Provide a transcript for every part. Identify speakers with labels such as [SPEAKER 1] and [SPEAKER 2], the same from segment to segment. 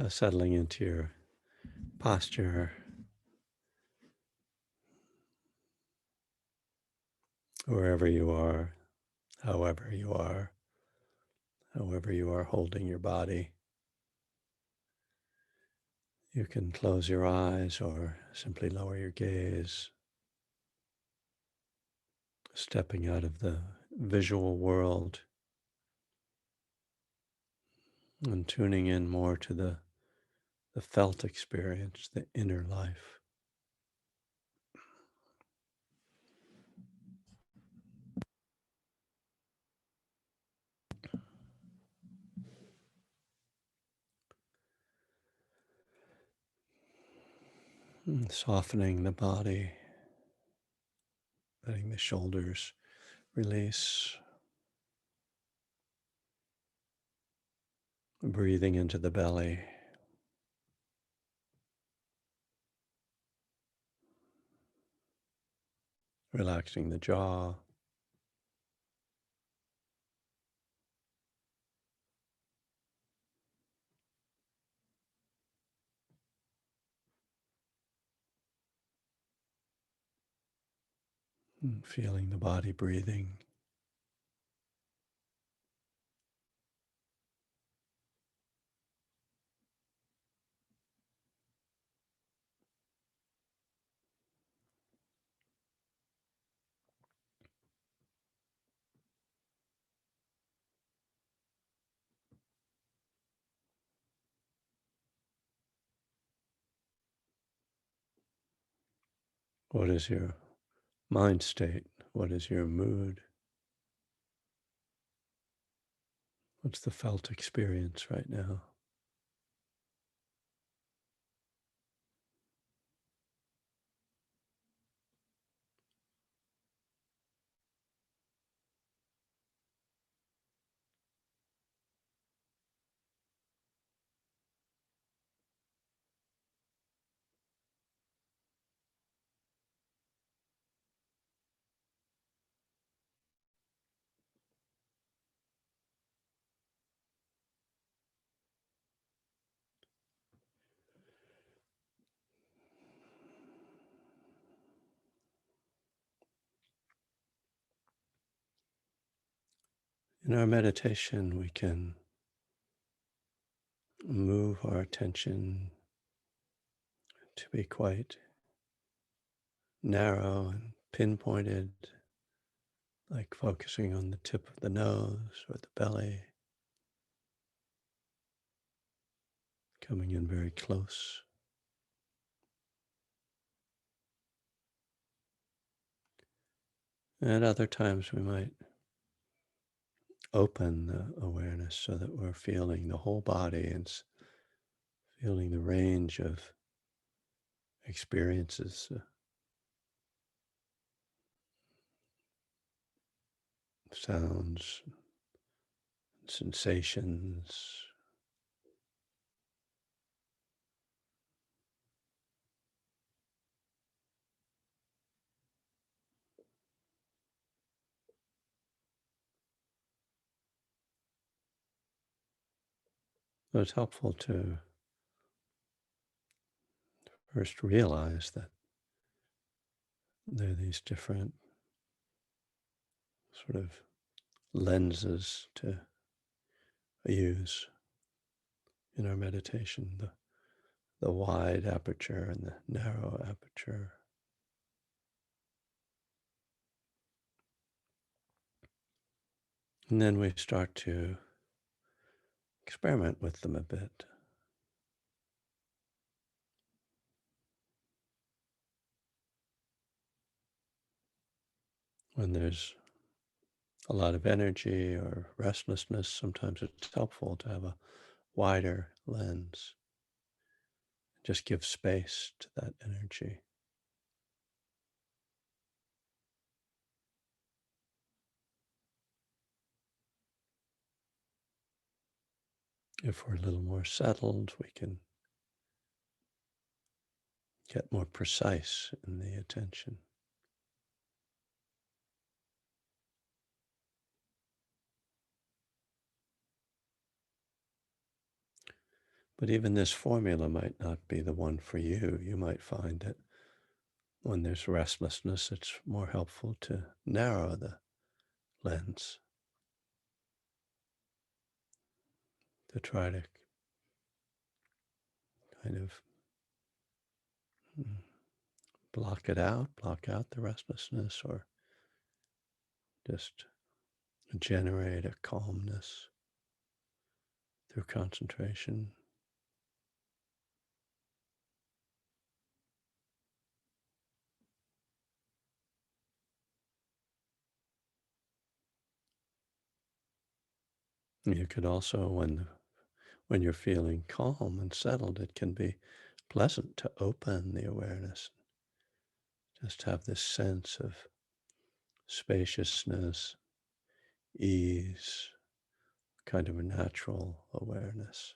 [SPEAKER 1] settling into your posture, wherever you are, however you are, however you are holding your body. You can close your eyes or simply lower your gaze, stepping out of the visual world and tuning in more to the felt experience, the inner life. Softening the body, letting the shoulders release, breathing into the belly, relaxing the jaw, feeling the body breathing. What is your mind state? What is your mood? What's the felt experience right now? In our meditation, we can move our attention to be quite narrow and pinpointed, like focusing on the tip of the nose or the belly, coming in very close. At other times, we might open the awareness so that we're feeling the whole body and feeling the range of experiences, sounds, sensations. So it's helpful to first realize that there are these different sort of lenses to use in our meditation, the wide aperture and the narrow aperture. And then we start to experiment with them a bit. When there's a lot of energy or restlessness, sometimes it's helpful to have a wider lens. Just give space to that energy. If we're a little more settled, we can get more precise in the attention. But even this formula might not be the one for you. You might find that when there's restlessness, it's more helpful to narrow the lens, to try to kind of mm, block out the restlessness, or just generate a calmness through concentration. You could also, when you're feeling calm and settled, it can be pleasant to open the awareness, just have this sense of spaciousness, ease, kind of a natural awareness.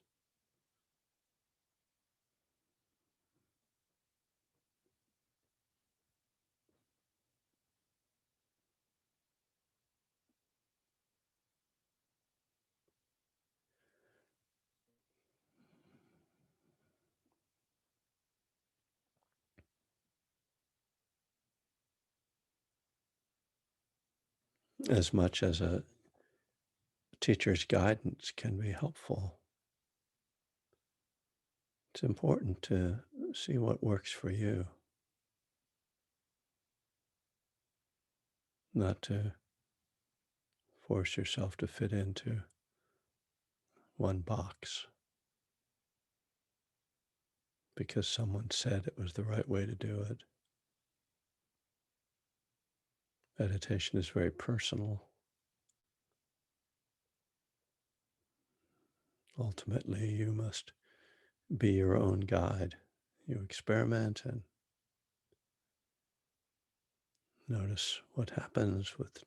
[SPEAKER 1] As much as a teacher's guidance can be helpful, it's important to see what works for you, not to force yourself to fit into one box because someone said it was the right way to do it. Meditation is very personal. Ultimately, you must be your own guide. You experiment and notice what happens with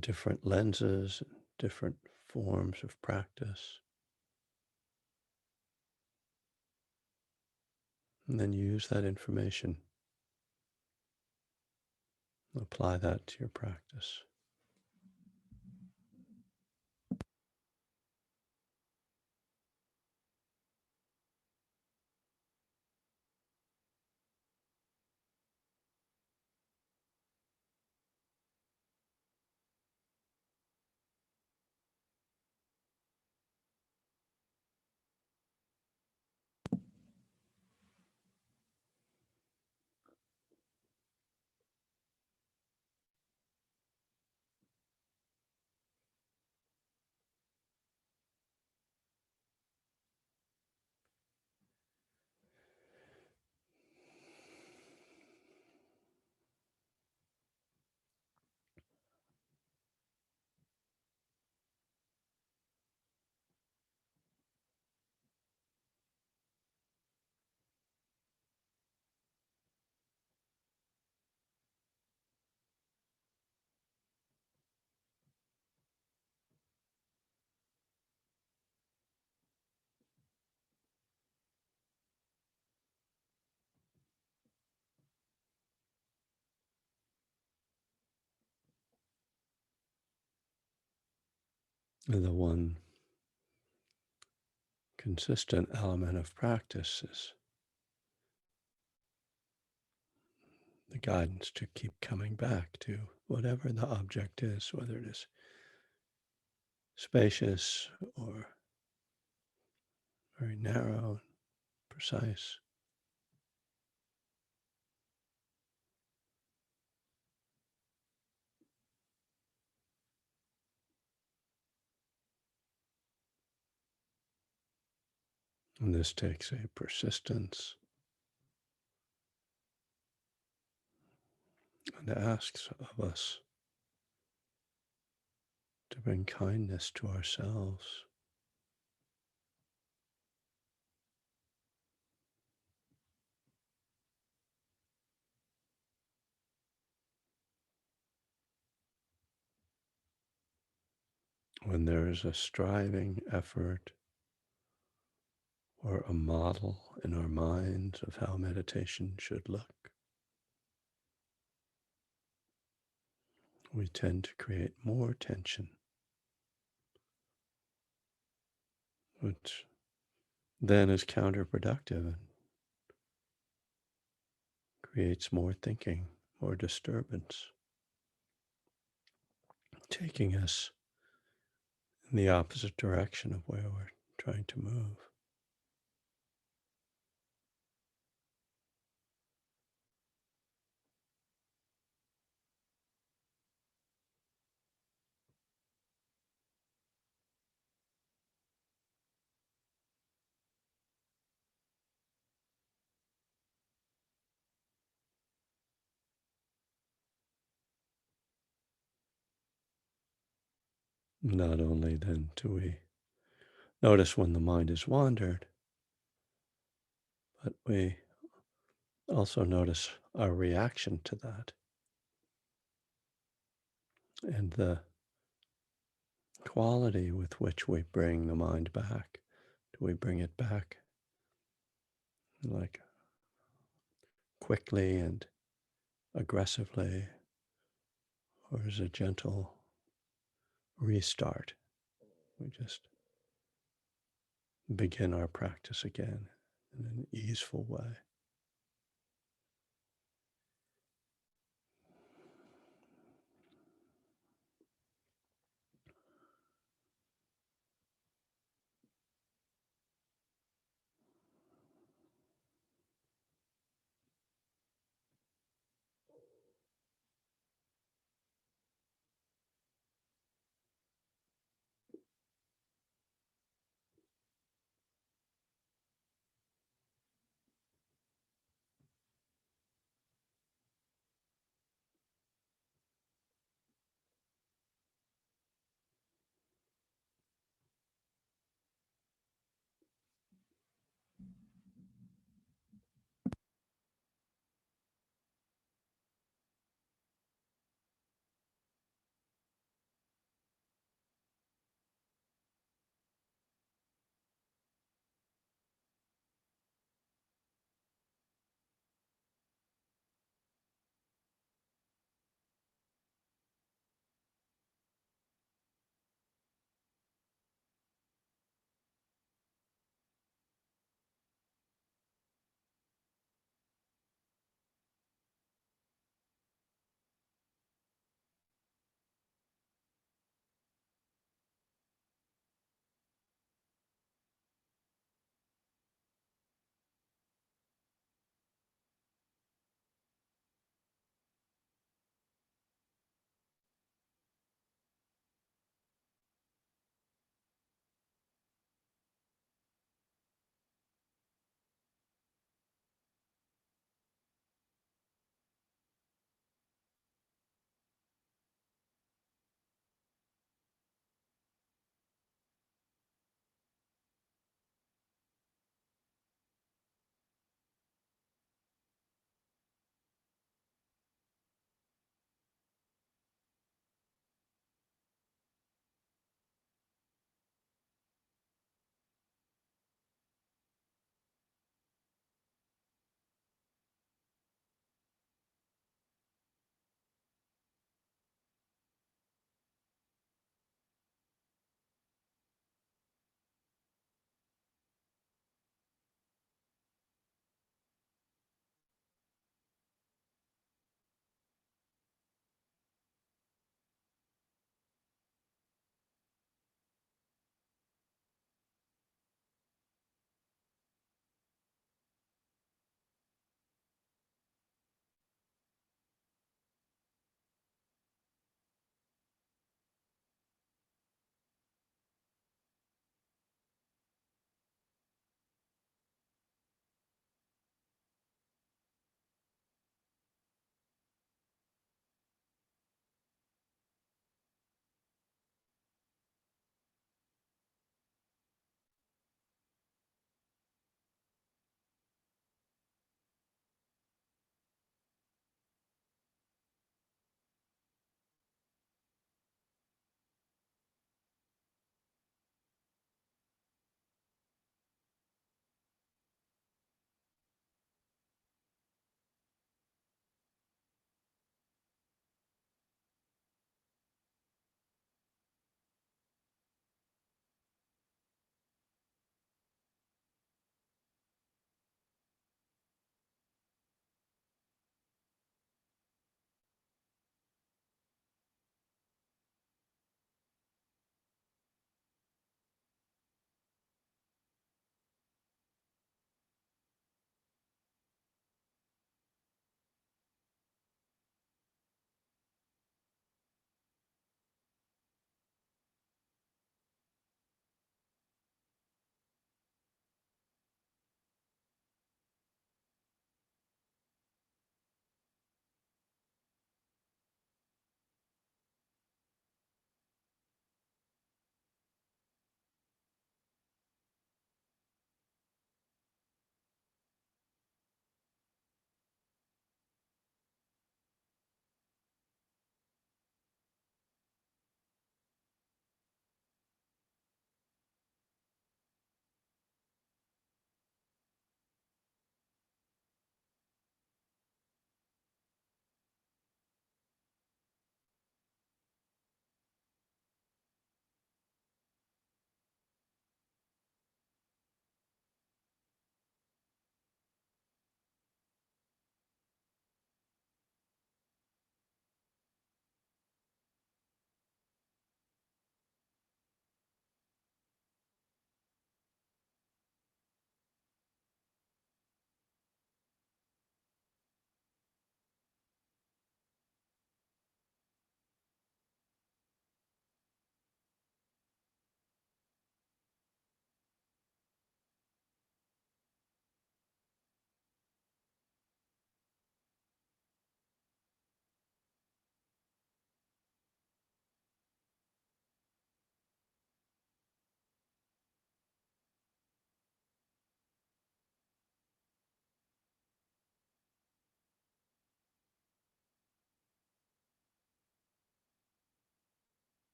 [SPEAKER 1] different lenses and different forms of practice. And then use that information, apply that to your practice. And the one consistent element of practice is the guidance to keep coming back to whatever the object is, whether it is spacious or very narrow and precise. And this takes a persistence and asks of us to bring kindness to ourselves. When there is a striving effort or a model in our minds of how meditation should look, we tend to create more tension, which then is counterproductive and creates more thinking, more disturbance, taking us in the opposite direction of where we're trying to move. Not only then do we notice when the mind has wandered, but we also notice our reaction to that and the quality with which we bring the mind back. Do we bring it back like quickly and aggressively, or is a gentle restart? We just begin our practice again in an easeful way.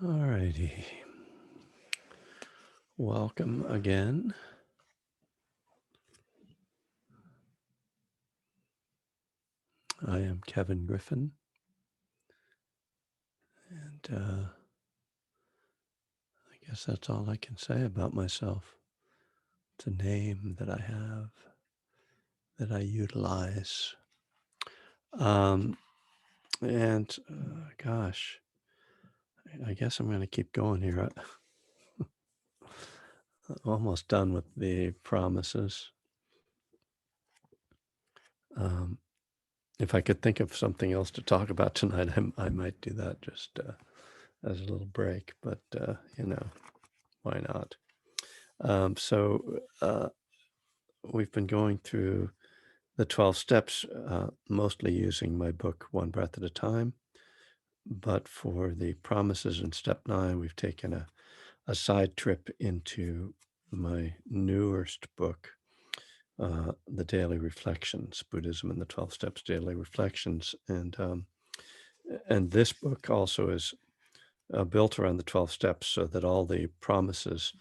[SPEAKER 1] All righty. Welcome again. I am Kevin Griffin, and I guess that's all I can say about myself. It's a name that I have, that I utilize. Um, and gosh, I guess I'm going to keep going here. I'm almost done with the promises. Um, if I could think of something else to talk about tonight, I might do that just as a little break, but why not? So we've been going through the 12 steps, mostly using my book, One Breath at a Time. But for the promises in step 9, we've taken a side trip into my newest book, The Daily Reflections, Buddhism and the 12 Steps Daily Reflections. And this book also is built around the 12 steps so that all the promises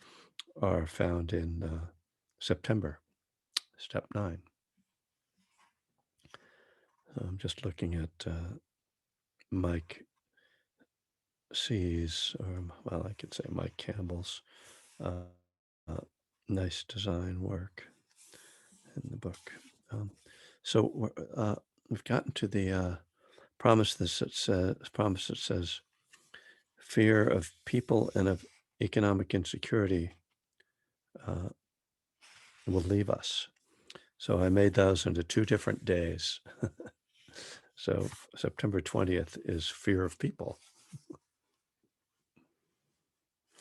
[SPEAKER 1] are found in September, step 9. I'm just looking at Mike C's, or well, I could say Mike Campbell's uh, uh, nice design work in the book. Um, so we've gotten to the promise that says fear of people and of economic insecurity uh, will leave us. So I made those into 2 different days. So September 20th is fear of people.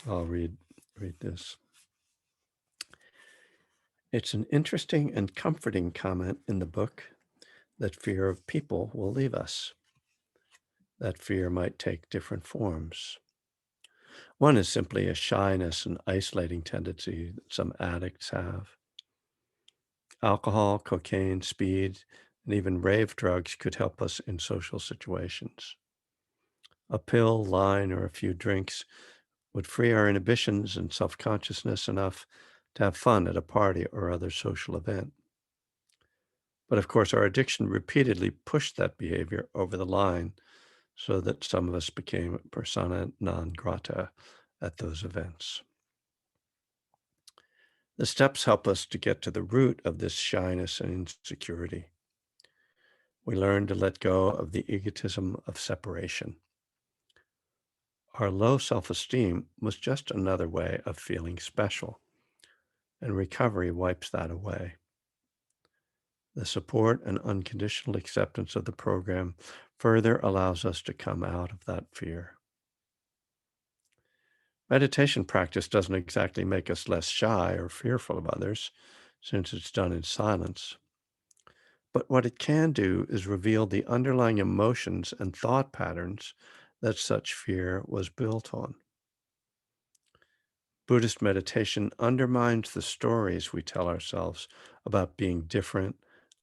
[SPEAKER 1] I'll read this. It's an interesting and comforting comment in the book that fear of people will leave us. That fear might take different forms. One is simply a shyness and isolating tendency that some addicts have. Alcohol, cocaine, speed, and even rave drugs could help us in social situations. A pill, line, or a few drinks would free our inhibitions and self consciousness enough to have fun at a party or other social event. But of course, our addiction repeatedly pushed that behavior over the line so that some of us became persona non grata at those events. The steps help us to get to the root of this shyness and insecurity. We learn to let go of the egotism of separation. Our low self esteem was just another way of feeling special, and recovery wipes that away. The support and unconditional acceptance of the program further allows us to come out of that fear. Meditation practice doesn't exactly make us less shy or fearful of others, since it's done in silence. But what it can do is reveal the underlying emotions and thought patterns that such fear was built on. Buddhist meditation undermines the stories we tell ourselves about being different,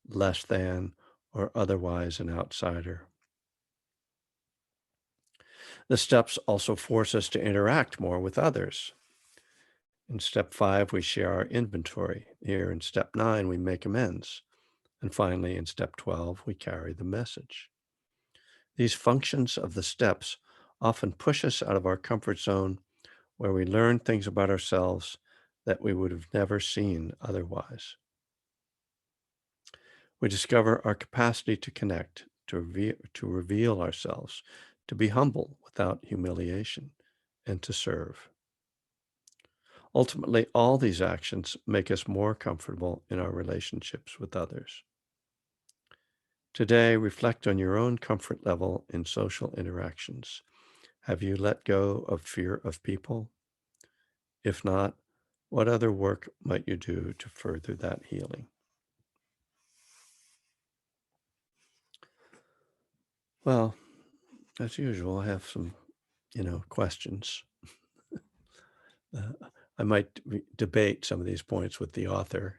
[SPEAKER 1] less than, or otherwise an outsider. The steps also force us to interact more with others. In step 5, we share our inventory. Here in step 9, we make amends. And finally, in step 12, we carry the message. These functions of the steps often push us out of our comfort zone where we learn things about ourselves that we would have never seen otherwise. We discover our capacity to connect, to reveal ourselves, to be humble without humiliation, and to serve. Ultimately, all these actions make us more comfortable in our relationships with others. Today, reflect on your own comfort level in social interactions. Have you let go of fear of people? If not, what other work might you do to further that healing? Well, as usual, I have some, questions. Uh, I might debate some of these points with the author.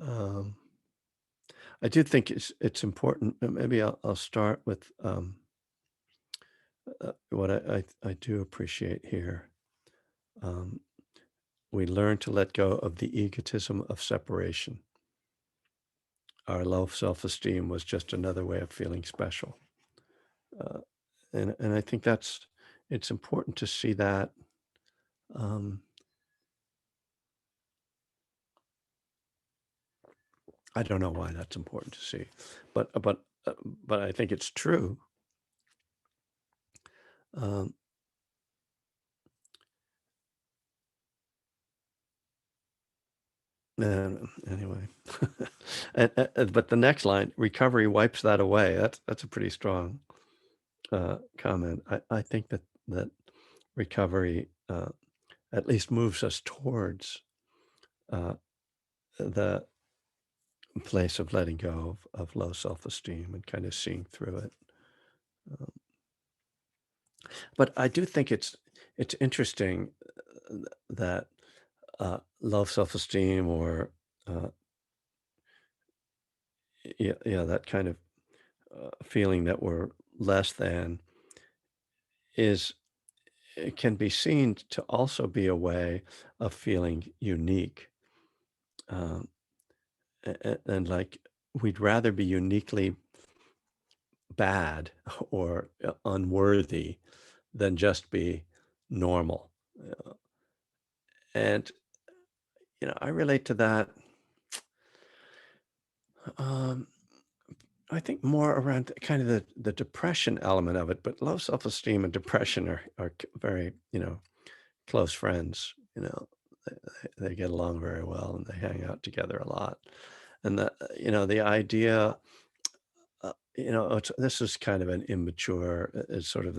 [SPEAKER 1] Um, I do think it's important. Maybe I'll start with What I do appreciate here, um, we learn to let go of the egotism of separation. Our low self-esteem was just another way of feeling special. Uh, and I think it's important to see that. Um, I don't know why that's important to see, but I think it's true. Um, and anyway, but the next line, recovery wipes that away. That's a pretty strong comment. I think that recovery at least moves us towards uh, the place of letting go of low self-esteem and kind of seeing through it. Um, but I do think it's interesting that low self-esteem or uh, yeah, that kind of feeling that we're less than is it can be seen to also be a way of feeling unique. Um, and like we'd rather be uniquely bad or unworthy than just be normal. Uh, and I relate to that. Um, I think more around kind of the depression element of it, but low self-esteem and depression are very, close friends. They get along very well and they hang out together a lot. And the idea, this is kind of an immature, it's sort of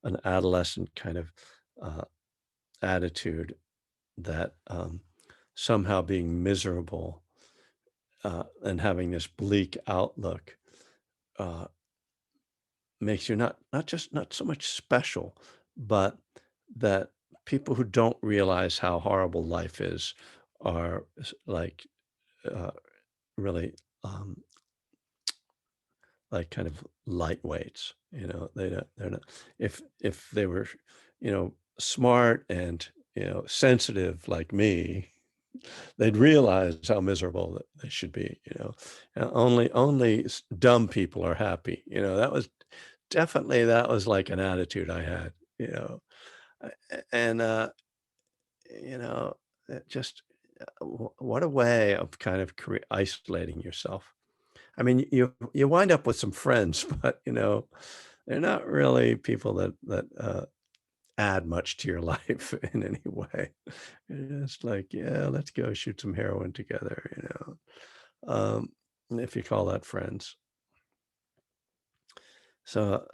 [SPEAKER 1] an adolescent kind of uh, attitude that somehow being miserable and having this bleak outlook uh, makes you not so much special, but that people who don't realize how horrible life is are like uh, really um, like kind of lightweights. They're not. If they were, smart and sensitive like me, they'd realize how miserable that they should be. Only dumb people are happy. That was like an attitude I had. And you know, it just what a way of kind of isolating yourself. I mean, you wind up with some friends, but they're not really people that add much to your life in any way. It's like, yeah, let's go shoot some heroin together. If you call that friends. So,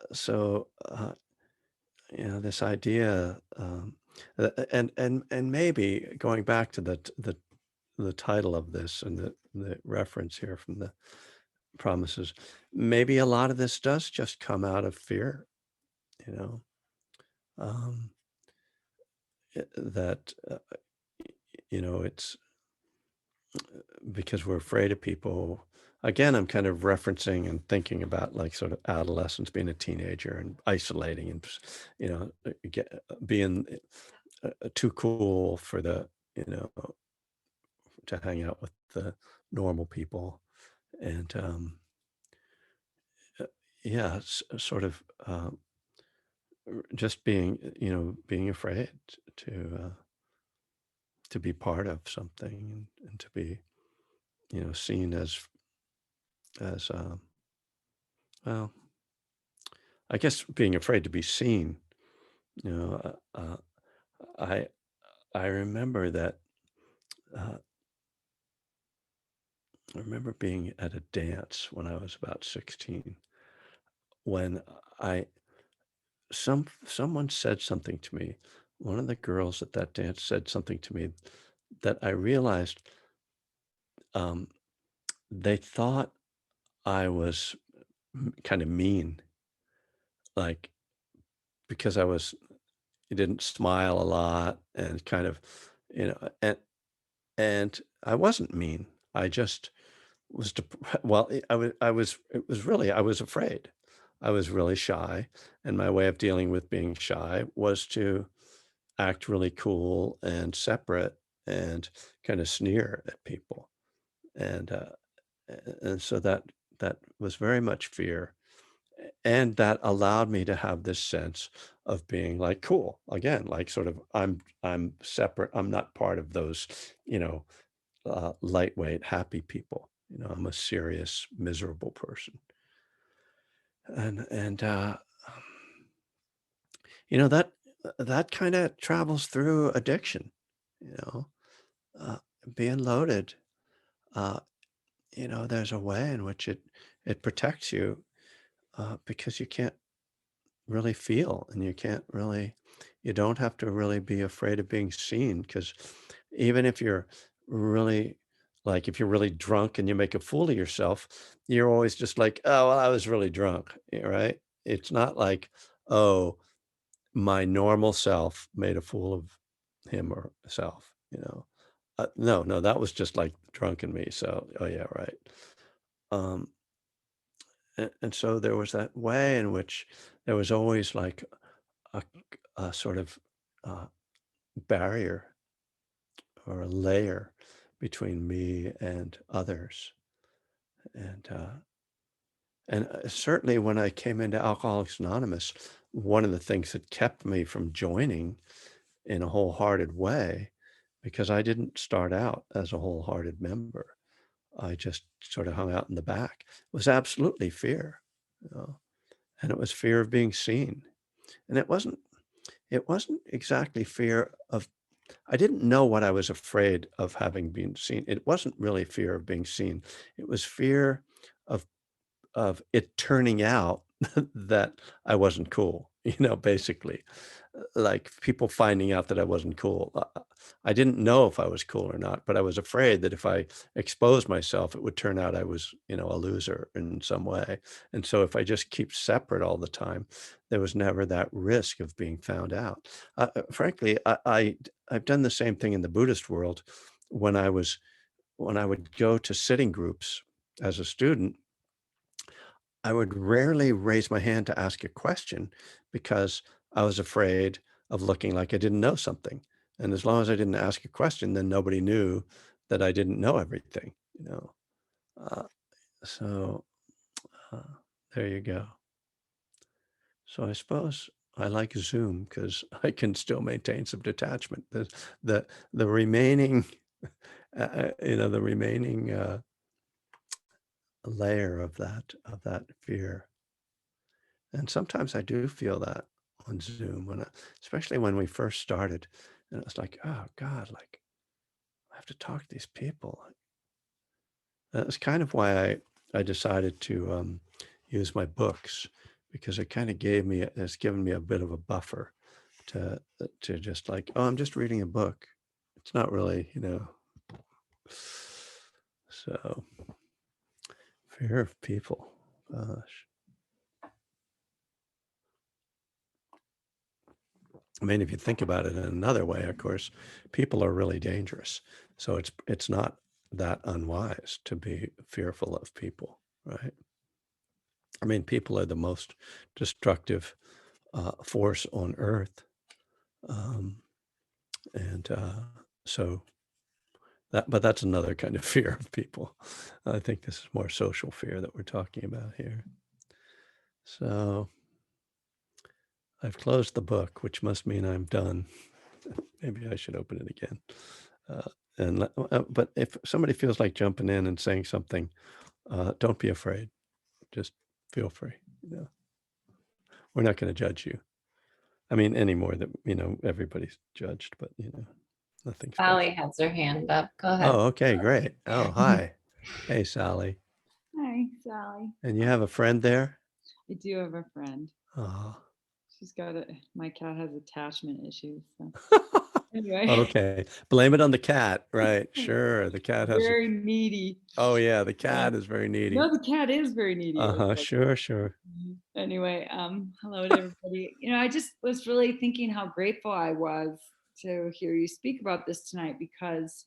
[SPEAKER 1] this idea, and maybe going back to the title of this and the reference here from the promises, maybe a lot of this does just come out of fear, you know, um, that it's because we're afraid of people. Again, I'm kind of referencing and thinking about like sort of adolescence, being a teenager and isolating and being too cool for you know to hang out with the normal people. And uh, yeah, it's sort of just being afraid to uh, to be part of something and to be seen as well, I guess being afraid to be seen. You know, I I remember that. Uh, I remember being at a dance when I was about 16 when I someone said something to me. One of the girls at that dance said something to me that I realized um, they thought I was kind of mean, like because I didn't smile a lot and kind of, you know, and I wasn't mean. I just was, well, I was, it was really, I was afraid. I was really shy, and my way of dealing with being shy was to act really cool and separate and kind of sneer at people. And so that was very much fear, and that allowed me to have this sense of being like cool again, like sort of I'm separate. I'm not part of those, you know, lightweight happy people. You know, I'm a serious miserable person, and you know that kind of travels through addiction. You know, uh, being loaded. Uh, you know, there's a way in which it protects you because you can't really feel and you don't have to really be afraid of being seen because even if you're really like if you're really drunk and you make a fool of yourself, you're always just like, oh well, I was really drunk, right? It's not like, oh, my normal self made a fool of him or herself, you know. No, that was just like drunken me. So, oh yeah, right. Um, and so there was that way in which there was always like a, a sort of uh, barrier or a layer between me and others. And certainly when I came into Alcoholics Anonymous, one of the things that kept me from joining in a wholehearted way, because I didn't start out as a wholehearted member. I just sort of hung out in the back. It was absolutely fear, you know, and it was fear of being seen. And it wasn't exactly fear of I didn't know what I was afraid of having been seen. It wasn't really fear of being seen. It was fear of it turning out that I wasn't cool, you know, basically. Like people finding out that I wasn't cool. I didn't know if I was cool or not, but I was afraid that if I exposed myself, it would turn out I was, you know, a loser in some way. And so if I just keep separate all the time, there was never that risk of being found out. Frankly, I've done the same thing in the Buddhist world when when I would go to sitting groups as a student. I would rarely raise my hand to ask a question because I was afraid of looking like I didn't know something. And as long as I didn't ask a question, then nobody knew that I didn't know everything, you know. Uh, so uh, there you go. So I suppose I like Zoom because I can still maintain some detachment. The remaining, you know, the remaining layer of that fear. And sometimes I do feel that on Zoom especially when we first started, and it was like, "Oh god, like, I have to talk to these people." That's kind of why I decided to, use my books because it kinda it's given me a bit of a buffer to just like, "Oh, I'm just reading a book." It's not really, you know. So, fear of people. Gosh. I mean, if you think about it in another way, of course, people are really dangerous. So it's not that unwise to be fearful of people, right? I mean, people are the most destructive force on earth, um, and so but that's another kind of fear of people. I think this is more social fear that we're talking about here. So I've closed the book, which must mean I'm done. Maybe I should open it again. Uh, but if somebody feels like jumping in and saying something, don't be afraid. Just feel free. You know, we're not going to judge you. I mean, any more that you know, everybody's judged, but you know, nothing
[SPEAKER 2] Sally
[SPEAKER 1] special.
[SPEAKER 2] has her hand up. Go ahead.
[SPEAKER 1] Oh, okay, great. Oh, hi. Hey, Sally.
[SPEAKER 3] Hi, Sally.
[SPEAKER 1] And you have a friend there?
[SPEAKER 3] I do have a friend.
[SPEAKER 1] Oh.
[SPEAKER 3] She's got my cat has attachment issues. So anyway,
[SPEAKER 1] Okay. Blame it on the cat. Right. Sure. The cat has.
[SPEAKER 3] very needy.
[SPEAKER 1] Oh, yeah. The
[SPEAKER 3] Uh,
[SPEAKER 1] cat is very needy.
[SPEAKER 3] no, the cat is very needy.
[SPEAKER 1] Uh huh. Sure. Sure.
[SPEAKER 3] Anyway, hello to everybody. I just was really thinking how grateful I was to hear you speak about this tonight because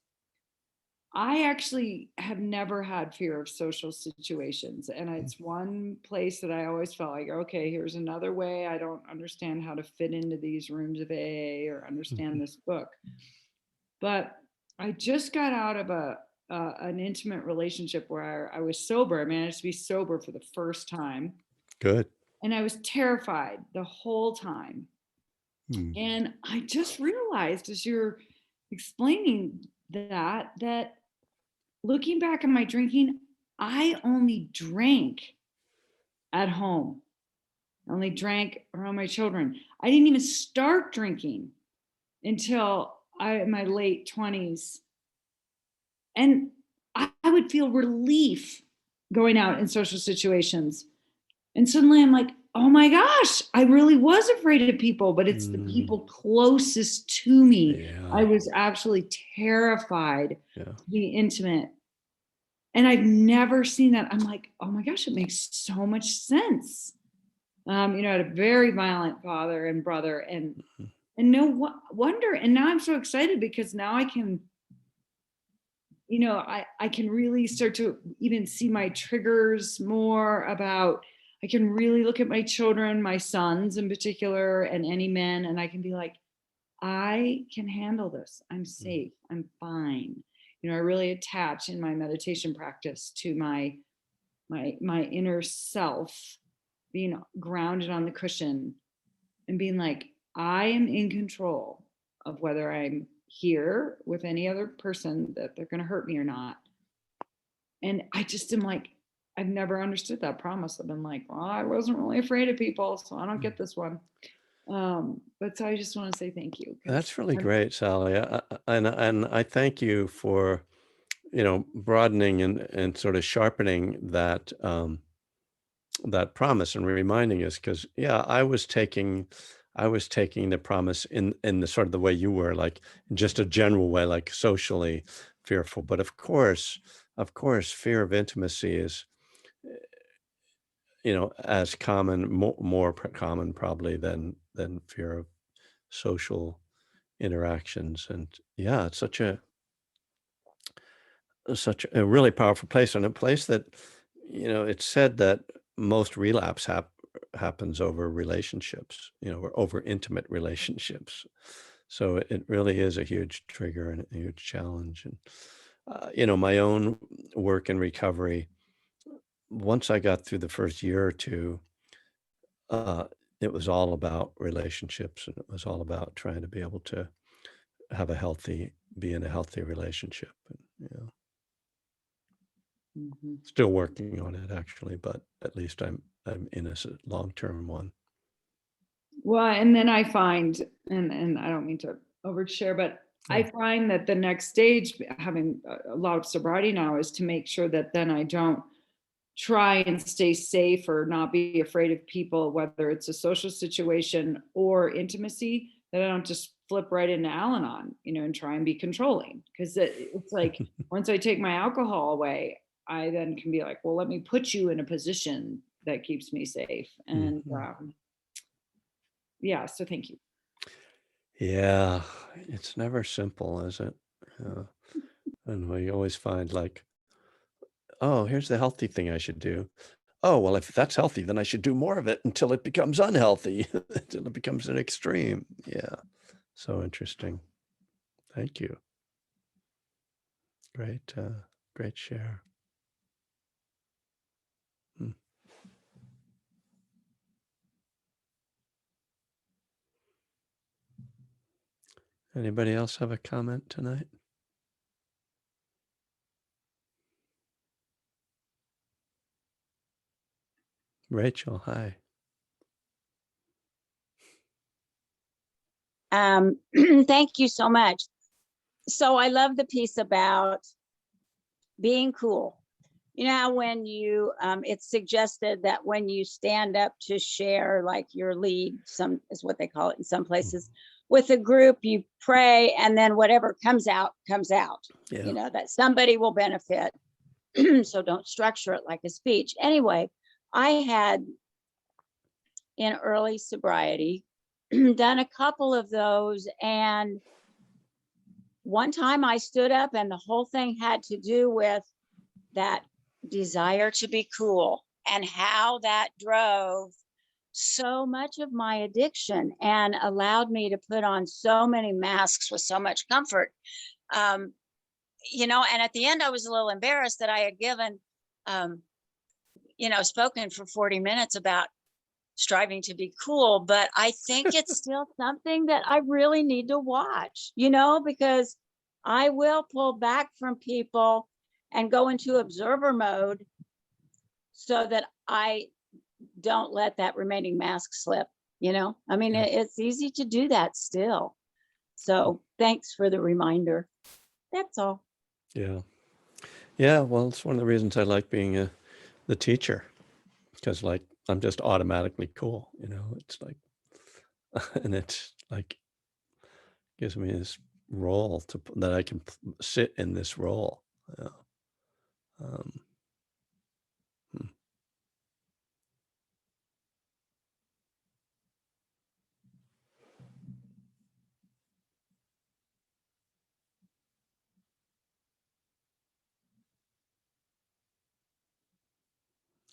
[SPEAKER 3] I actually have never had fear of social situations. And it's one place that I always felt like, okay, here's another way. I don't understand how to fit into these rooms of AA or understand this book. But I just got out of an intimate relationship where I was sober. I managed to be sober for the first time.
[SPEAKER 1] Good.
[SPEAKER 3] And I was terrified the whole time.
[SPEAKER 1] Hmm.
[SPEAKER 3] And I just realized as you're explaining that looking back at my drinking, I only drank at home. I only drank around my children. I didn't even start drinking until in my late 20s. And I would feel relief going out in social situations. And suddenly I'm like, oh my gosh, I really was afraid of people, but it's the people closest to me.
[SPEAKER 1] Yeah.
[SPEAKER 3] I was actually terrified
[SPEAKER 1] Yeah.
[SPEAKER 3] to be intimate. And I've never seen that. I'm like, oh my gosh, it makes so much sense. I had a very violent father and brother, and no wonder. And now I'm so excited because now I can, I can really start to even see my triggers more about. I can really look at my children, my sons in particular, and any men, and I can be like, I can handle this. I'm safe. I'm fine. I really attach in my meditation practice to my inner self, being grounded on the cushion and being like, I am in control of whether I'm here with any other person that they're going to hurt me or not. And I just am like, I've never understood that promise. I've been like, well, I wasn't really afraid of people, so I don't get this one. But so I just want to say thank you.
[SPEAKER 1] That's really great, Sally. And I thank you for, broadening and sort of sharpening that that promise and reminding us, because yeah, I was taking the promise in the sort of the way you were, like just a general way, like socially fearful. But of course, fear of intimacy is, as common, more common probably than fear of social interactions. And yeah, it's such a really powerful place, and a place that, it's said that most relapse happens over relationships, or over intimate relationships. So it really is a huge trigger and a huge challenge. And, my own work in recovery, once I got through the first year or two, uh, it was all about relationships, and it was all about trying to be able to be in a healthy relationship. And, still working on it actually, but at least I'm in a long-term one.
[SPEAKER 3] Well, and then I find, and I don't mean to overshare, but I find that the next stage, having a lot of sobriety now, is to make sure that then I don't try and stay safe or not be afraid of people, whether it's a social situation or intimacy, that I don't just flip right into Al-Anon, and try and be controlling. Because it's like once I take my alcohol away, I then can be like, well, let me put you in a position that keeps me safe. And yeah, so thank you.
[SPEAKER 1] Yeah, it's never simple, is it? And we always find like, oh, here's the healthy thing I should do. Oh, well, if that's healthy, then I should do more of it until it becomes unhealthy, until it becomes an extreme. Yeah, so interesting. Thank you. Great share. Hmm. Anybody else have a comment tonight? Rachel, hi.
[SPEAKER 4] Thank you so much. So I love the piece about being cool. You know how when you, it's suggested that when you stand up to share like your lead, some is what they call it in some places, with a group, you pray, and then whatever comes out, comes out.
[SPEAKER 1] Yeah.
[SPEAKER 4] That somebody will benefit. So don't structure it like a speech. Anyway, I had in early sobriety done a couple of those, and one time I stood up and the whole thing had to do with that desire to be cool and how that drove so much of my addiction and allowed me to put on so many masks with so much comfort. Um, and at the end, I was a little embarrassed that I had given, spoken for 40 minutes about striving to be cool, but I think it's still something that I really need to watch, because I will pull back from people and go into observer mode so that I don't let that remaining mask slip. I mean,
[SPEAKER 1] Yeah.
[SPEAKER 4] it's easy to do that still. So thanks for the reminder. That's all.
[SPEAKER 1] Yeah. Yeah. Well, it's one of the reasons I like being the teacher, because like I'm just automatically cool. It's like, and it's like gives me this role that I can sit in this role. Yeah. Um, hmm.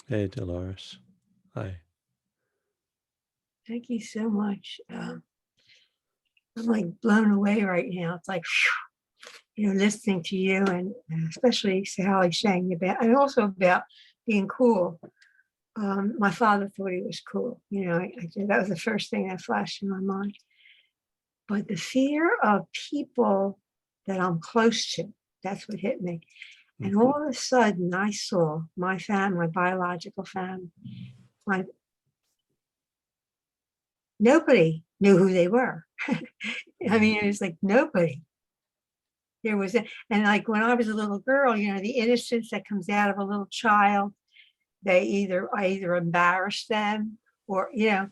[SPEAKER 1] Hey, Dolores. Hi.
[SPEAKER 5] Thank you so much. I'm like blown away right now. It's like, listening to you and especially Sally saying about, and also about being cool. My father thought he was cool. That was the first thing that flashed in my mind. But the fear of people that I'm close to, that's what hit me. And
[SPEAKER 1] Mhm.
[SPEAKER 5] all of a sudden I saw my family, my biological family, nobody knew who they were. I mean, it was like nobody. There was, and like when I was a little girl, the innocence that comes out of a little child, I either embarrassed them or,
[SPEAKER 1] Yeah.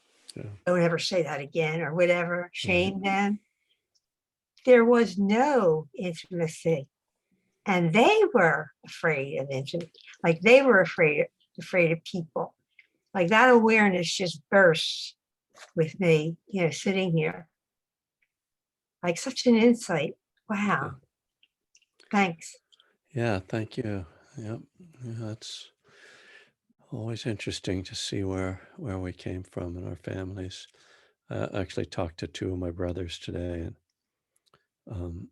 [SPEAKER 5] don't ever say that again or whatever,
[SPEAKER 1] Right.
[SPEAKER 5] shame them. There was no intimacy. And they were afraid of intimacy. Like they were afraid of people. Like that awareness just burst with me, sitting here. Like such an insight. Wow. Thanks.
[SPEAKER 1] Yeah. Thank you. Yep. Yeah. It's always interesting to see where we came from in our families. I actually talked to two of my brothers today, and um,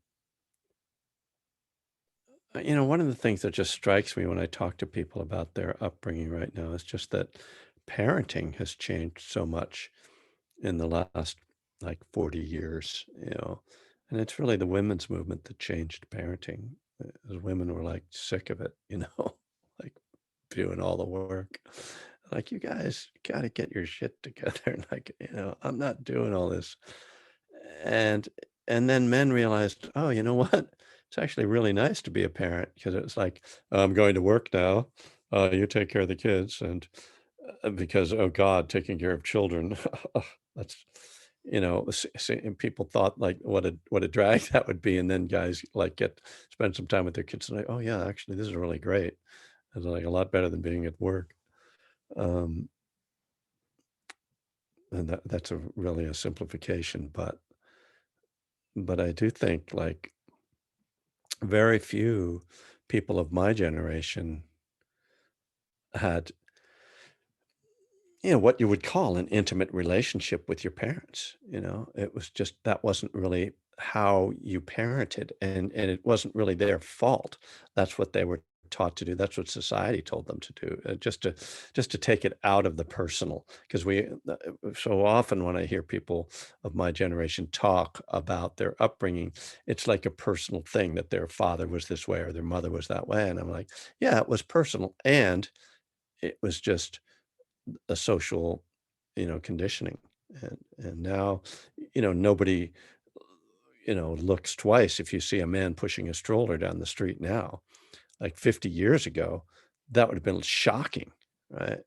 [SPEAKER 1] one of the things that just strikes me when I talk to people about their upbringing right now is just that parenting has changed so much in the last like 40 years, and it's really the women's movement that changed parenting. As women were like sick of it, like doing all the work. Like, you guys got to get your shit together. Like, I'm not doing all this. And and then men realized, oh, you know what? It's actually really nice to be a parent, because it's like, I'm going to work now. You take care of the kids, and because, oh God, taking care of children, that's, and people thought like what a drag that would be, and then guys like spend some time with their kids and like, oh yeah, actually this is really great. It's like a lot better than being at work. Um, and that's really a simplification, but I do think like very few people of my generation had, what you would call an intimate relationship with your parents. It was just, that wasn't really how you parented, and it wasn't really their fault. That's what they were taught to do. That's what society told them to do. Just to take it out of the personal, because so often when I hear people of my generation talk about their upbringing, it's like a personal thing, that their father was this way or their mother was that way, and I'm like, yeah, it was personal, and it was just a social, conditioning. And now, nobody, looks twice if you see a man pushing a stroller down the street now. Like 50 years ago, that would have been shocking, right?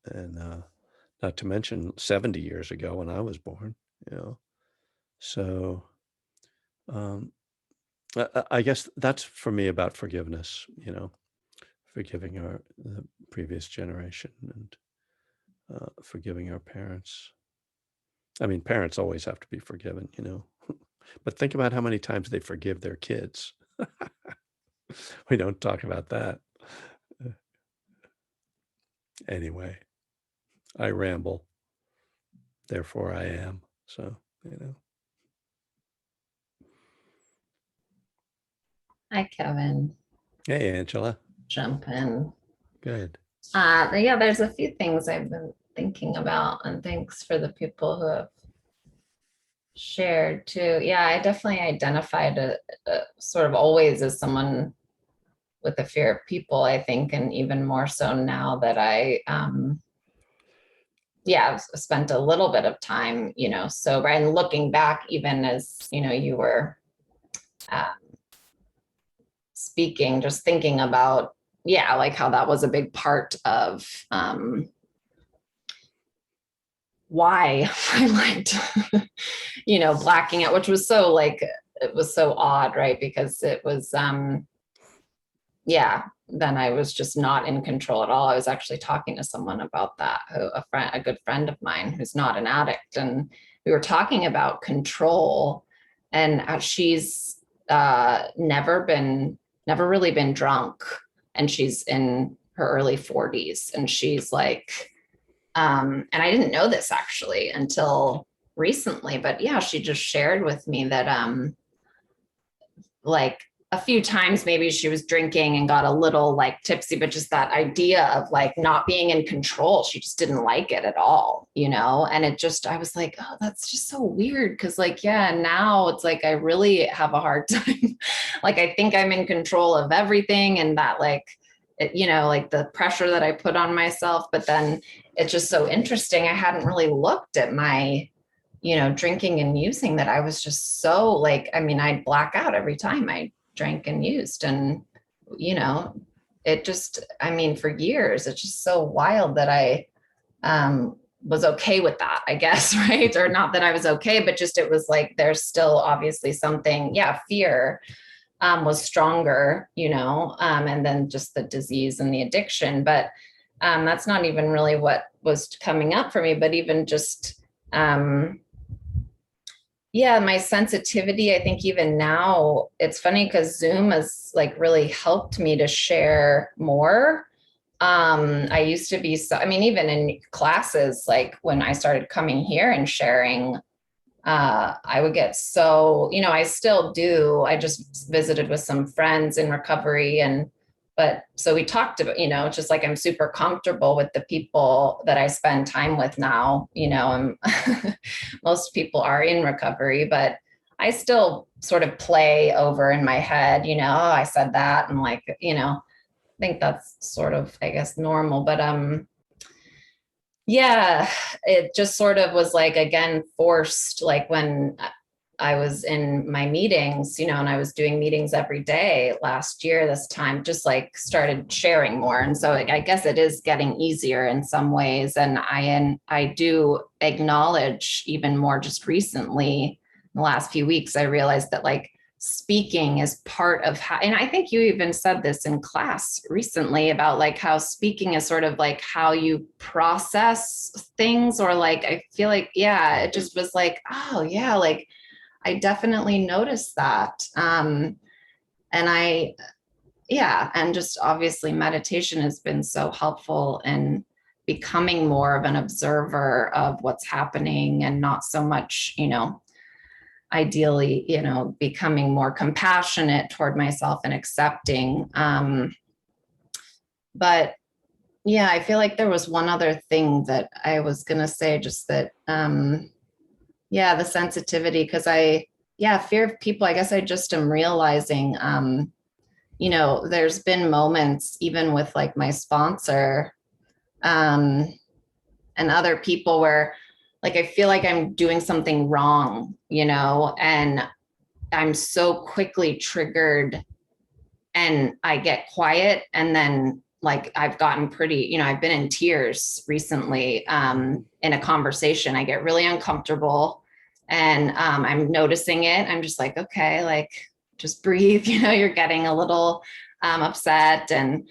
[SPEAKER 1] And not to mention 70 years ago when I was born, you know. So um, I guess that's for me about forgiveness, forgiving the previous generation, and forgiving our parents. I mean, parents always have to be forgiven, But think about how many times they forgive their kids. We don't talk about that. Anyway, I ramble. Therefore I am. So,
[SPEAKER 2] Hi, Kevin.
[SPEAKER 1] Hey, Angela.
[SPEAKER 2] Jump in.
[SPEAKER 1] Good.
[SPEAKER 2] Yeah, there's a few things I've been thinking about, and thanks for the people who have shared too. Yeah, I definitely identified sort of always as someone with a fear of people, I think, and even more so now that I I've spent a little bit of time, sober, and looking back, even as, you were speaking, just thinking about, like how that was a big part of why I liked, blacking out, which was so it was so odd, right? Because it was, then I was just not in control at all. I was actually talking to someone about that, a good friend of mine who's not an addict. And we were talking about control, and she's never really been drunk. And she's in her early 40s. And she's like, and I didn't know this actually until recently, but yeah, she just shared with me that, like a few times maybe she was drinking and got a little like tipsy, but just that idea of like not being in control, she just didn't like it at all, and I was like, oh, that's just so weird. Cause like, yeah, now it's like, I really have a hard time. Like, I think I'm in control of everything, and that like, like the pressure that I put on myself, but then it's just so interesting. I hadn't really looked at my, drinking and using, that I was just so like, I mean, I'd black out every time I drank and used. And, it just, I mean, for years, it's just so wild that I was okay with that, I guess, right? Or not that I was okay, but just, it was like, there's still obviously something, fear was stronger, and then just the disease and the addiction. But that's not even really what was coming up for me, but even just, my sensitivity, I think even now, it's funny because Zoom has like really helped me to share more. I used to be so, I mean, even in classes, like when I started coming here and sharing, I would get so, I still do. I just visited with some friends in recovery, but so we talked about, just like I'm super comfortable with the people that I spend time with now, and most people are in recovery, but I still sort of play over in my head, oh, I said that. And like, I think that's sort of, I guess, normal, but, it just sort of was like, again, forced, like when I was in my meetings, and I was doing meetings every day last year, this time, just like started sharing more. And so I guess it is getting easier in some ways. And I do acknowledge even more just recently, in the last few weeks, I realized that like speaking is part of how, and I think you even said this in class recently about like how speaking is sort of like how you process things, or like, I feel like, it just was like, oh yeah, like I definitely noticed that. And just obviously meditation has been so helpful in becoming more of an observer of what's happening, and not so much, ideally, becoming more compassionate toward myself and accepting. But yeah, I feel like there was one other thing that I was going to say, just that, the sensitivity, because fear of people, I guess I just am realizing, there's been moments even with like my sponsor and other people where like, I feel like I'm doing something wrong, and I'm so quickly triggered, and I get quiet, and then like I've gotten pretty, I've been in tears recently in a conversation. I get really uncomfortable, and I'm noticing it. I'm just like, okay, like just breathe, you're getting a little upset. And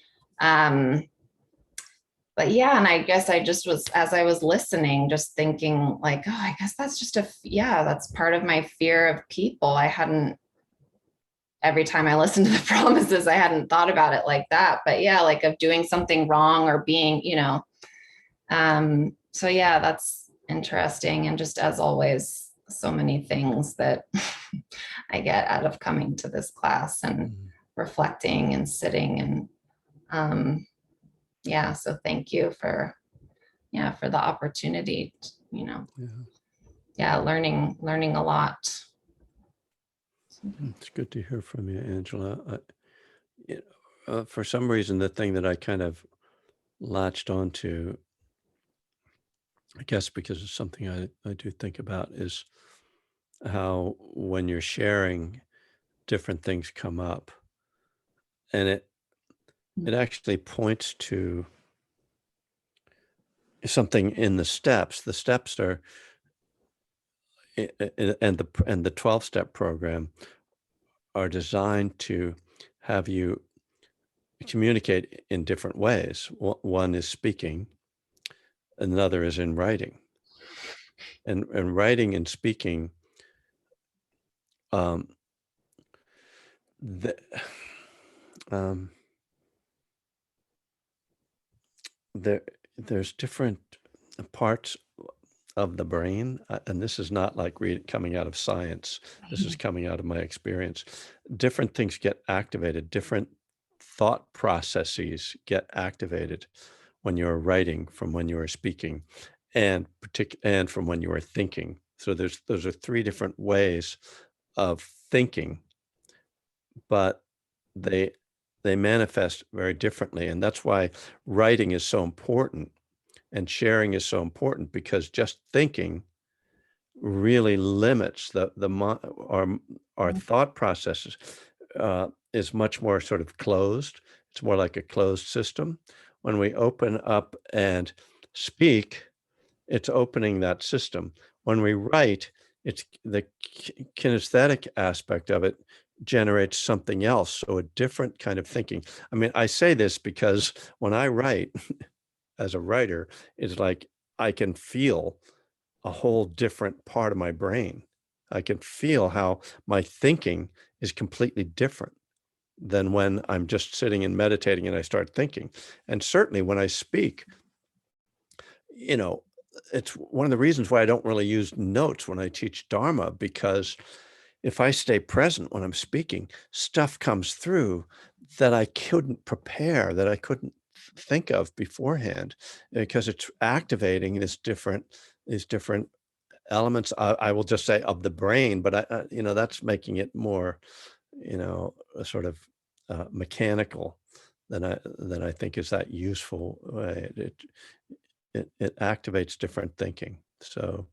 [SPEAKER 2] but yeah, and I guess I just was, as I was listening, just thinking like, oh, I guess that's just yeah, that's part of my fear of people. I hadn't, every time I listened to the promises, I hadn't thought about it like that. But yeah, like of doing something wrong or being, so yeah, that's interesting. And just as always, so many things that I get out of coming to this class and
[SPEAKER 1] Mm,
[SPEAKER 2] reflecting and sitting and yeah, so thank you for the opportunity,
[SPEAKER 1] yeah.
[SPEAKER 2] yeah, learning a lot.
[SPEAKER 1] It's good to hear from you, Angela. You for some reason, the thing that I kind of latched onto, I guess because it's something I do think about, is how when you're sharing, different things come up. And it actually points to something in the steps. The steps are and the 12-step program are designed to have you communicate in different ways. One is speaking, another is in writing. And writing and speaking, um, the, um, there there's different parts of the brain, and this is not like coming out of science. This is coming out of my experience. Different things get activated. Different thought processes get activated when you're writing from when you are speaking, and from when you are thinking. So those are three different ways of thinking, but they they manifest very differently, and that's why writing is so important and sharing is so important, because just thinking really limits our thought processes. Is much more sort of closed. It's more like a closed system. When we open up and speak, it's opening that system. When we write, it's the kinesthetic aspect of it generates something else. So a different kind of thinking. I mean, I say this because when I write as a writer, it's like I can feel a whole different part of my brain. I can feel how my thinking is completely different than when I'm just sitting and meditating and I start thinking. And certainly when I speak, you know, it's one of the reasons why I don't really use notes when I teach Dharma, because if I stay present when I'm speaking, stuff comes through that I couldn't prepare, that I couldn't think of beforehand, because it's activating these different elements. I will just say of the brain, but that's making it more, a sort of mechanical than I think is that useful way. It activates different thinking. So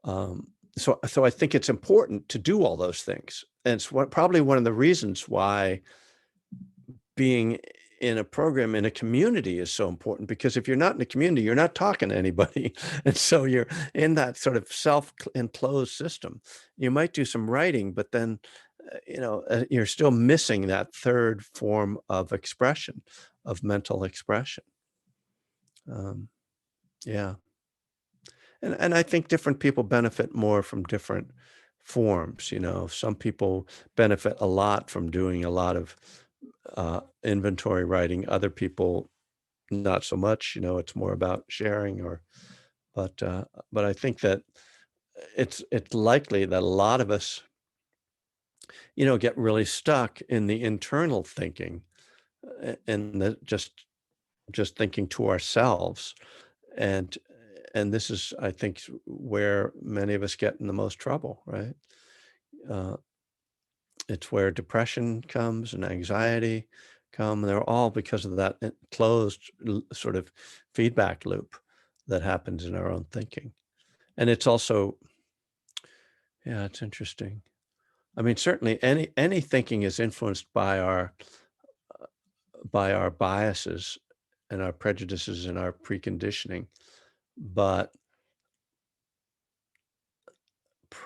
[SPEAKER 1] I think it's important to do all those things. And it's probably one of the reasons why being in a program in a community is so important, because if you're not in a community, you're not talking to anybody. And so you're in that sort of self-enclosed system. You might do some writing, but then, you're still missing that third form of expression, of mental expression. Um, yeah. And I think different people benefit more from different forms. Some people benefit a lot from doing a lot of inventory writing. Other people, not so much. It's more about sharing. But I think that it's likely that a lot of us, get really stuck in the internal thinking, and just thinking to ourselves. And this is, I think, where many of us get in the most trouble, right? Uh, it's where depression comes and anxiety come. They're all because of that closed sort of feedback loop that happens in our own thinking. And it's also, yeah, it's interesting. I mean, certainly any thinking is influenced by our biases and our prejudices and our preconditioning, but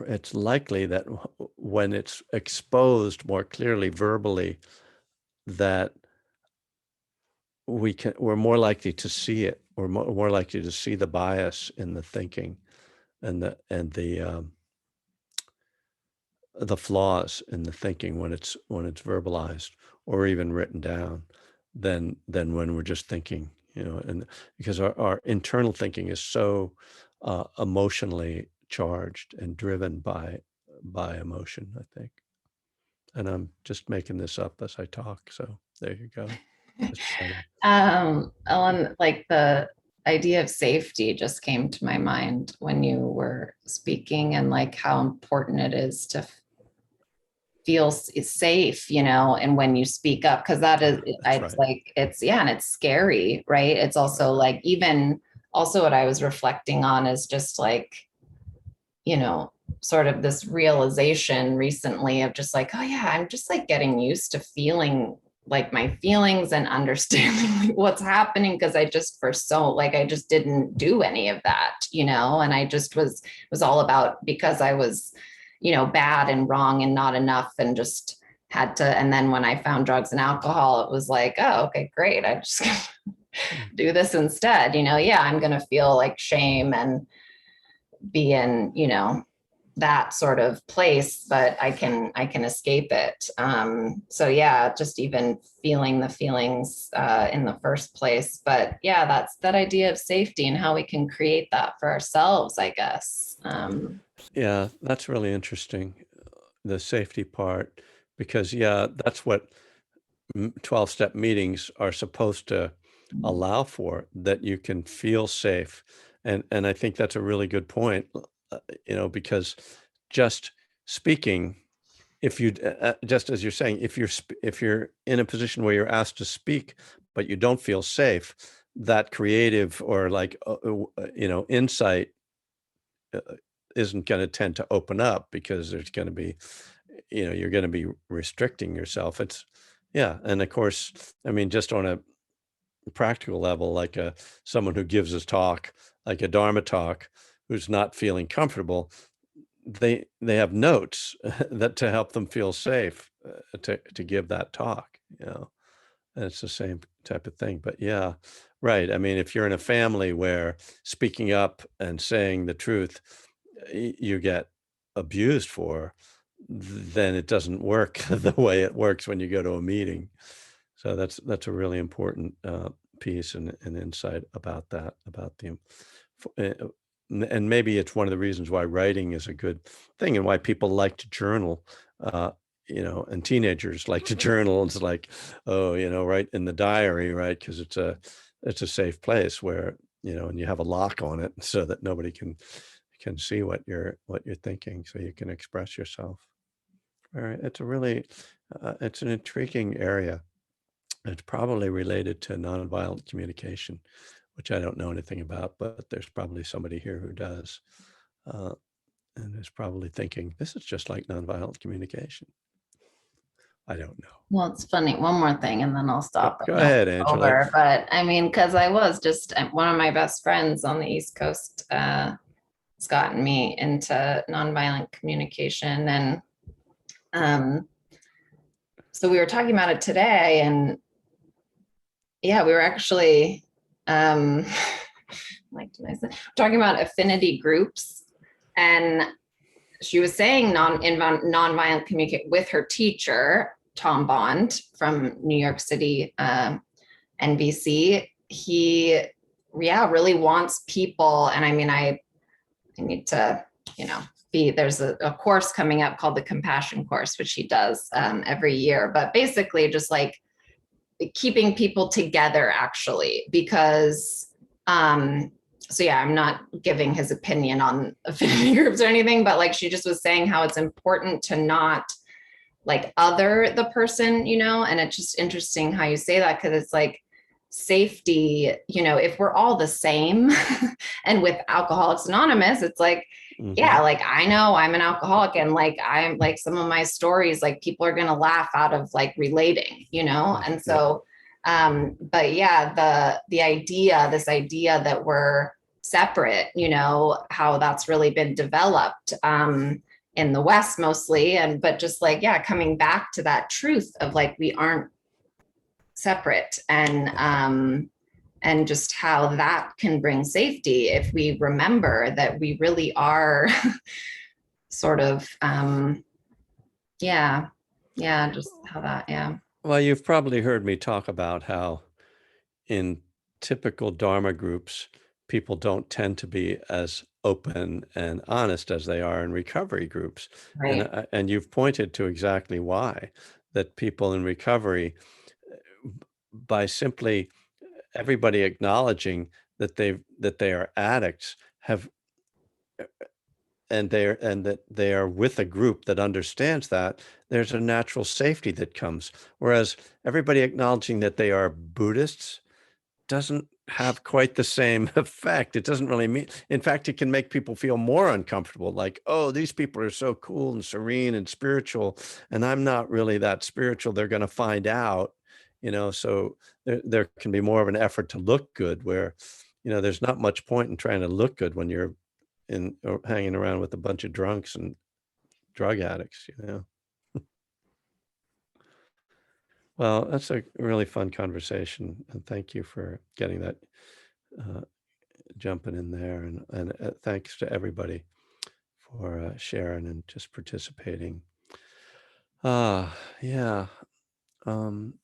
[SPEAKER 1] it's likely that when it's exposed more clearly verbally, that we're more likely to see it. We're more likely to see the bias in the thinking and the flaws in the thinking when it's verbalized or even written down than when we're just thinking, and because our internal thinking is so emotionally charged and driven by emotion, I think. And I'm just making this up as I talk, so there you go. Just trying to-
[SPEAKER 2] Ellen, like the idea of safety just came to my mind when you were speaking, and like how important it is to feel safe, and when you speak up, because that is,
[SPEAKER 1] That's
[SPEAKER 2] it's
[SPEAKER 1] right.
[SPEAKER 2] like, and it's scary, right? It's also like, even also what I was reflecting on is just like, sort of this realization recently of just like, oh yeah, I'm just like getting used to feeling like my feelings and understanding what's happening, because I just I just didn't do any of that, and I just was all about, because I was, bad and wrong and not enough, and just had to. And then when I found drugs and alcohol, it was like, oh, okay, great. I just do this instead, yeah, I'm going to feel like shame and be in, that sort of place, but I can escape it. So yeah, just even feeling the feelings in the first place. But yeah, that's that idea of safety and how we can create that for ourselves, I guess.
[SPEAKER 1] Yeah, that's really interesting, the safety part, because yeah, that's what 12-step meetings are supposed to allow for, that you can feel safe. And I think that's a really good point, because just speaking, if you just as you're saying, if you're in a position where you're asked to speak but you don't feel safe, that creative or like insight isn't going to tend to open up, because there's going to be, you're going to be restricting yourself. It's yeah. And of course, I mean, just on a practical level, like someone who gives a talk, like a Dharma talk, who's not feeling comfortable, they have notes that to help them feel safe to give that talk, and it's the same type of thing. But yeah, right. I mean, if you're in a family where speaking up and saying the truth you get abused for, then it doesn't work the way it works when you go to a meeting. So that's a really important piece and insight about that, about the and maybe it's one of the reasons why writing is a good thing and why people like to journal, and teenagers like to journal. It's like, oh, write in the diary, right? Because it's a safe place where, and you have a lock on it so that nobody can see what you're thinking, so you can express yourself. All right. It's a really, it's an intriguing area. It's probably related to nonviolent communication, which I don't know anything about, but there's probably somebody here who does, and is probably thinking, this is just like nonviolent communication. I don't know.
[SPEAKER 2] Well, it's funny. One more thing, and then I'll stop.
[SPEAKER 1] Go ahead, Angela.
[SPEAKER 2] But I mean, because I was just one of my best friends on the East Coast has gotten me into nonviolent communication, and so we were talking about it today, and yeah, we were actually talking about affinity groups, and she was saying nonviolent communicate with her teacher, Tom Bond from New York City, NBC. He, really wants people. And I mean, I need to, there's a course coming up called the Compassion Course, which he does every year. But basically just like keeping people together, actually, because so yeah, I'm not giving his opinion on affinity groups or anything, but like she just was saying how it's important to not like other the person, and it's just interesting how you say that, because it's like safety, if we're all the same and with Alcoholics Anonymous, it's like, yeah, like I know I'm an alcoholic, and like I'm like some of my stories, like people are gonna laugh out of like relating, and so but yeah, the idea, this idea that we're separate, how that's really been developed in the West mostly, but just like, yeah, coming back to that truth of like we aren't separate, and just how that can bring safety if we remember that we really are sort of, yeah, just how that, yeah.
[SPEAKER 1] Well, you've probably heard me talk about how in typical Dharma groups, people don't tend to be as open and honest as they are in recovery groups.
[SPEAKER 2] Right.
[SPEAKER 1] And you've pointed to exactly why, that people in recovery, by simply everybody acknowledging that they are addicts, have and that they are with a group that understands that, there's a natural safety that comes. Whereas everybody acknowledging that they are Buddhists doesn't have quite the same effect. It doesn't really mean, in fact, it can make people feel more uncomfortable, like, oh, these people are so cool and serene and spiritual, and I'm not really that spiritual. They're going to find out, so there can be more of an effort to look good, where, there's not much point in trying to look good when you're in or hanging around with a bunch of drunks and drug addicts. Well, that's a really fun conversation, and thank you for getting that, uh, jumping in there, and thanks to everybody for sharing and just participating. Yeah. Um,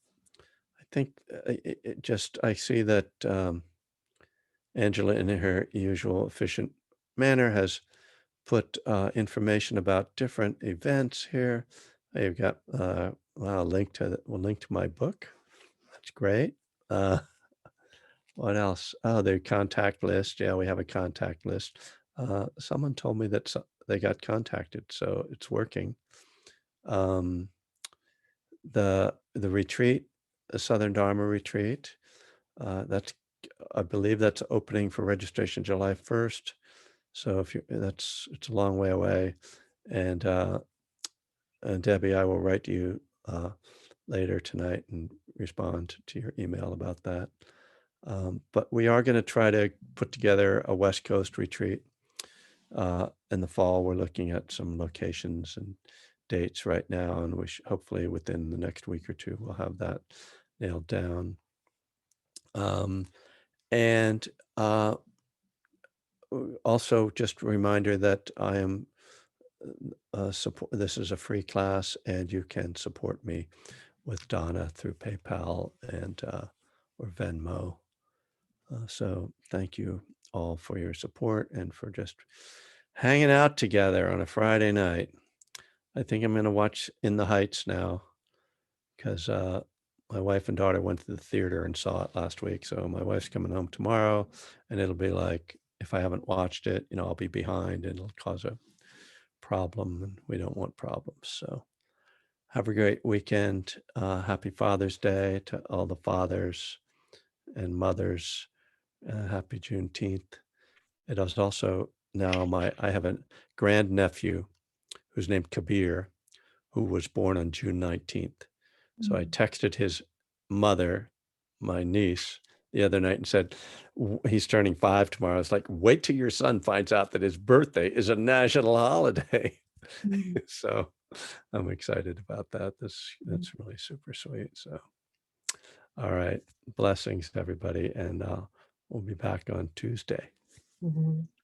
[SPEAKER 1] I think I see that Angela, in her usual efficient manner, has put information about different events here. I've got wow, we'll link to my book. That's great. Uh, what else? Oh, the contact list. Yeah, we have a contact list. Someone told me that they got contacted, so it's working. Um, the retreat, the Southern Dharma retreat. That's I believe that's opening for registration July 1st. So if you it's a long way away, and Debbie, I will write to you later tonight and respond to your email about that. But we are going to try to put together a West Coast retreat in the fall. We're looking at some locations and dates right now, and hopefully within the next week or two we'll have that nailed down. And also, just a reminder that I am support. This is a free class, and you can support me with Donna through PayPal and or Venmo. So thank you all for your support and for just hanging out together on a Friday night. I think I'm going to watch In the Heights now, because my wife and daughter went to the theater and saw it last week. So my wife's coming home tomorrow, and it'll be like, if I haven't watched it, I'll be behind and it'll cause a problem, and we don't want problems. So have a great weekend. Happy Father's Day to all the fathers and mothers. Happy Juneteenth. It is also now I have a grandnephew who's named Kabir, who was born on June 19th. So I texted his mother, my niece, the other night and said, he's turning 5 tomorrow. I was like, wait till your son finds out that his birthday is a national holiday. So I'm excited about that. That's really super sweet. So, all right. Blessings to everybody. And we'll be back on Tuesday.
[SPEAKER 5] Mhm.